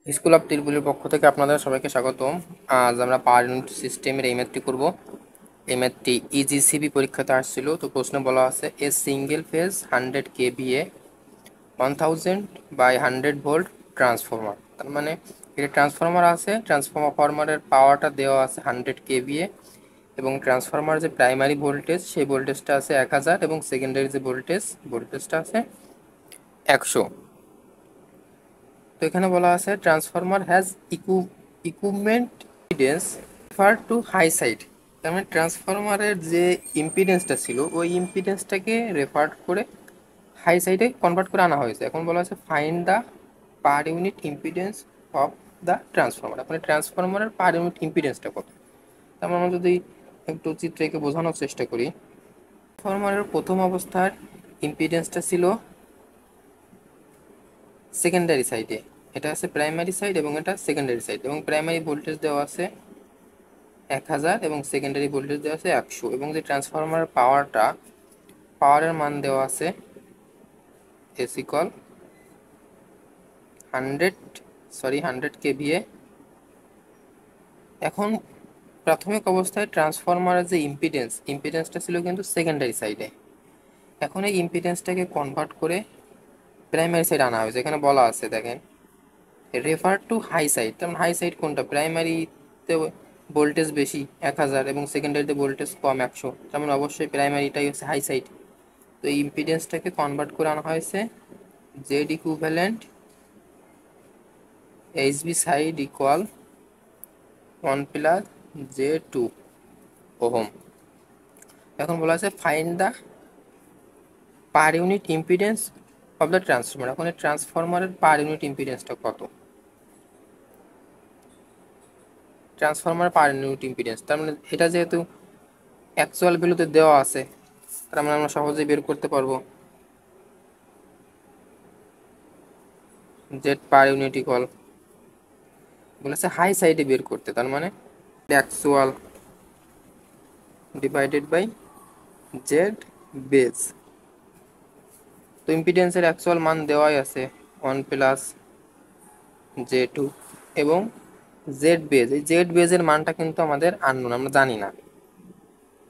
School of তিরপুলির পক্ষ থেকে আপনাদের সবাইকে স্বাগতম। আজ আমরা পাওয়ার ইউনিট সিস্টেমের এই ম্যাথটি করব। এই ম্যাথটি ইজিসিবি পরীক্ষাতে আসছিল। তো প্রশ্নে বলা আছে a single phase 100 KVA 1000 by 100 volt transformer. তার মানে এটা ট্রান্সফরমার আছে, ট্রান্সফরমারের পাওয়ারটা দেওয়া আছে 100 কেভিএ এবং ট্রান্সফরমার যে প্রাইমারি ভোল্টেজ সেই ভোল্টেজটা আছে 1000 এবং সেকেন্ডারি যে ভোল্টেজটা আছে 100। তো এখানে বলা আছে transformer has equipment impedance refer to high side. তার মানে ট্রান্সফরমারের যে ইম্পিডেন্সটা ছিল ওই ইম্পিডেন্সটাকে রেফার করে হাই সাইডে কনভার্ট করে আনা হয়েছে। এখন বলা আছে find the per unit impedance of the transformer. এখন ট্রান্সফরমারের পার ইউনিট ইম্পিডেন্সটা কত? তারপর আমরা যদি একটু চিত্রে এঁকে বোঝানোর চেষ্টা করি, ট্রান্সফরমারের প্রথম অবস্থার ইম্পিডেন্সটা ছিল সেকেন্ডারি সাইডে, এটা আছে প্রাইমারি সাইড এবং এটা সেকেন্ডারি সাইড, এবং প্রাইমারি ভোল্টেজ দেওয়া আছে 1000 এবং সেকেন্ডারি ভোল্টেজ দেওয়া আছে 100, এবং যে ট্রান্সফরমারের পাওয়ারের মান দেওয়া আছে এস ইকুয়াল 100 কেভিএ। এখন প্রাথমিক অবস্থায় ট্রান্সফরমারের যে ইম্পিডেন্সটা ছিল কিন্তু সেকেন্ডারি সাইডে। এখন এই ইম্পিডেন্সটাকে কনভার্ট করে প্রাইমারি সাইড আনা হয়েছে। এখানে বলা আছে দেখেন রেফার টু হাই সাইড। তেমন হাই সাইড কোনটা? প্রাইমারিতে ভোল্টেজ বেশি 1000 এবং সেকেন্ডারিতে ভোল্টেজ কম 100, তেমন অবশ্যই প্রাইমারিটাই হচ্ছে হাই সাইড। তো এই ইম্পিডেন্সটাকে কনভার্ট করে আনা হয়েছে Z equivalent HB side equal 1 plus J 2 ohm. এখন বলা আছে find the per unit impedance of the transformer. এখন এই ট্রান্সফরমারের পার ইউনিট ইম্পিডেন্সটা কত? ট্রান্সফরমার পার ইউনিট ইম্পিডেন্স, তার মানে এটা যেহেতু অ্যাকচুয়াল ভ্যালুতে দেওয়া আছে তার মানে আমরা সহজেই বের করতে পারবো জেড পার ইউনিট ইকুয়াল, বলেছে হাই সাইডে বের করতে, তার মানে actual divided by Z base. তো ইম্পিডেন্সের অ্যাকচুয়াল মান দেওয়াই আছে 1 প্লাস জে 2 এবং জেড বেজ। এই জেড বেজের মানটা কিন্তু আমাদের আননোন, আমরা জানি না।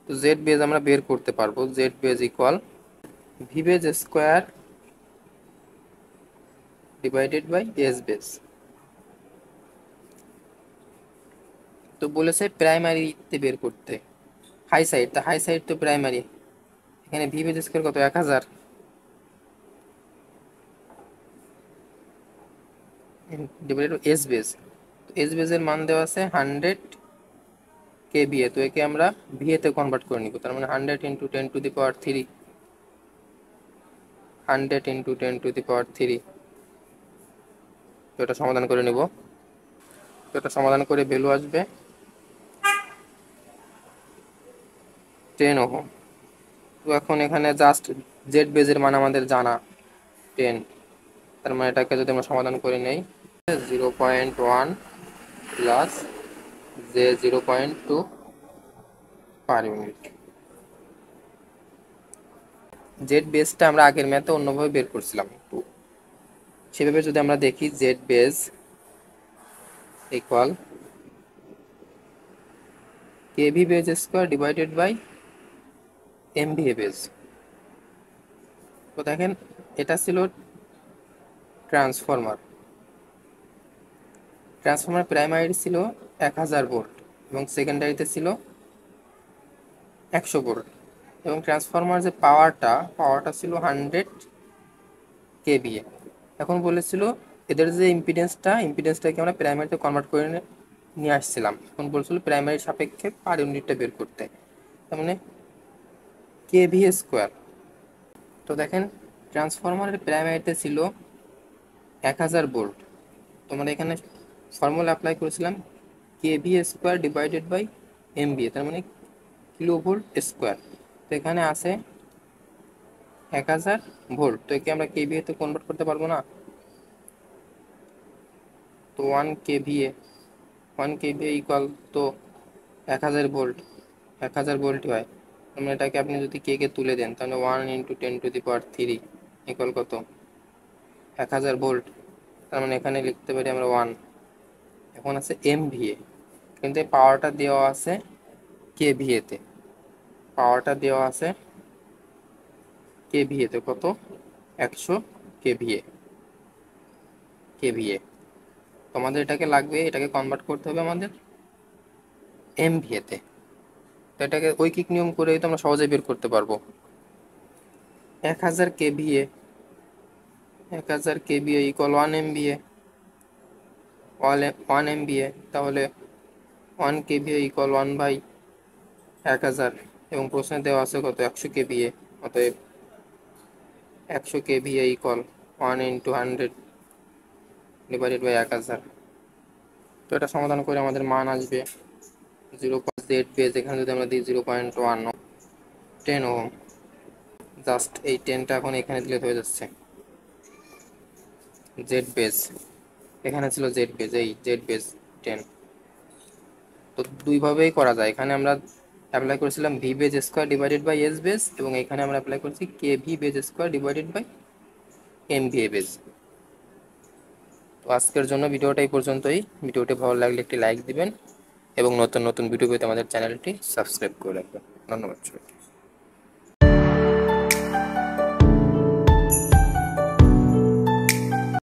তো জেড বেজ আমরা বের করতে পারবো। Z base equal V base square divided by S base. তো বলেছে প্রাইমারিতে বের করতে হাই সাইড, তা হাই সাইড তো প্রাইমারি। এখানে ভি বেজ স্কোয়ার কত? 1000 ডিভাইডেড বাই এস বেজ। তো এস বেজের মান দেওয়া আছে 100 কেভিএ। তো একে আমরা ভিএ তে কনভার্ট করে নিব, তার মানে 100 into 10 to the power 3, 100 into 10 to the power 3। তো এটা সমাধান করে নিব। তো এটা সমাধান করে ভ্যালু আসবে 10 ওহম। তো এখন এখানে জাস্ট জেড বেজের মান আমাদের জানা 10, তার মানে এটাকে যদি আমরা সমাধান করে নেই 0.1 plus J 0.2 per unit. Z বেসটা আমরা আগের ম্যাথে অন্যভাবে বের করছিলাম, তো সেভাবে যদি আমরা দেখি Z base equal KV base square divided by MV base. তো দেখেন এটা ছিল ট্রান্সফরমার প্রাইমারি ছিল 1000 ভোল্ট এবং সেকেন্ডারিতে ছিল 100 ভোল্ট, এবং ট্রান্সফরমার যে পাওয়ারটা ছিল 100 কেভিএ। এখন বলেছিল এদের যে ইম্পিডেন্সটাকে আমরা প্রাইমারিতে কনভার্ট করে নিয়ে আসছিলাম। এখন বলছিল প্রাইমারির সাপেক্ষে পার ইউনিটটা বের করতে, তার মানে কেভিএ স্কোয়ার। তো দেখেন ট্রান্সফরমারের প্রাইমারিতে ছিল 1000 ভোল্ট, তোমরা এখানে ফর্মুলা অ্যাপ্লাই করেছিলাম KVA square divided by MVA, তার মানে কিলো ভোল্ট স্কোয়ার। তো এখানে আছে 1000 ভোল্ট, তো একে আমরা কেভিএ তে কনভার্ট করতে পারবো না। তো 1 কেভিএ ইকুয়াল তো 1000 ভোল্ট, 1000 ভোল্ট হয়। মানে এটাকে আপনি যদি কে তুলে দেন তাহলে 1 into 10 to the power 3 equal কত? 1000 ভোল্ট। তার মানে এখানে লিখতে পারি আমরা 1। এখন আছে এমভিএ, কিন্তু এই পাওয়ারটা দেওয়া আছে কেভিএতে। পাওয়ারটা দেওয়া আছে কেভিএতে, কত? 100 কেভিএ। কেভিএ তোমাদের এটাকে লাগবে, এটাকে কনভার্ট করতে হবে আমাদের এমভিএতে। তো এটাকে ঐকিক নিয়ম করেই তো আমরা সহজে বের করতে পারবো। 1000 KVA, 1000 KVA equal 1 MVA, 1 MVA, তাহলে 1 কেভিএ ইকুয়াল 1/1000। এবং প্রশ্নে দেওয়া আছে কত? 100 কেভিএ। অতএব 100 KVA equal 1 into 100 divided by 1000। তো এটা সমাধান করে আমাদের মান আসবে 0.z বেজ, এখানে যদি আমরা দিই 0.1 10 ওহম। জাস্ট এই 10টা এখন এখানে দিলে হয়ে যাচ্ছে জেড বেজ। এখানে ছিল জেড বেজ, এই জেড বেজ 10। তো দুইভাবেই করা যায়। এখানে আমরা অ্যাপ্লাই করেছিলাম V base square divided by S base, এবং এখানে আমরা অ্যাপ্লাই করছি K V base square divided by M V base. তো আজকের জন্য ভিডিওটা এই পর্যন্তই। ভিডিওটি ভালো লাগলে একটি লাইক দিবেন এবং নতুন নতুন ভিডিও পেতে আমাদের চ্যানেলটি সাবস্ক্রাইব করে রাখবেন। ধন্যবাদ সবাইকে।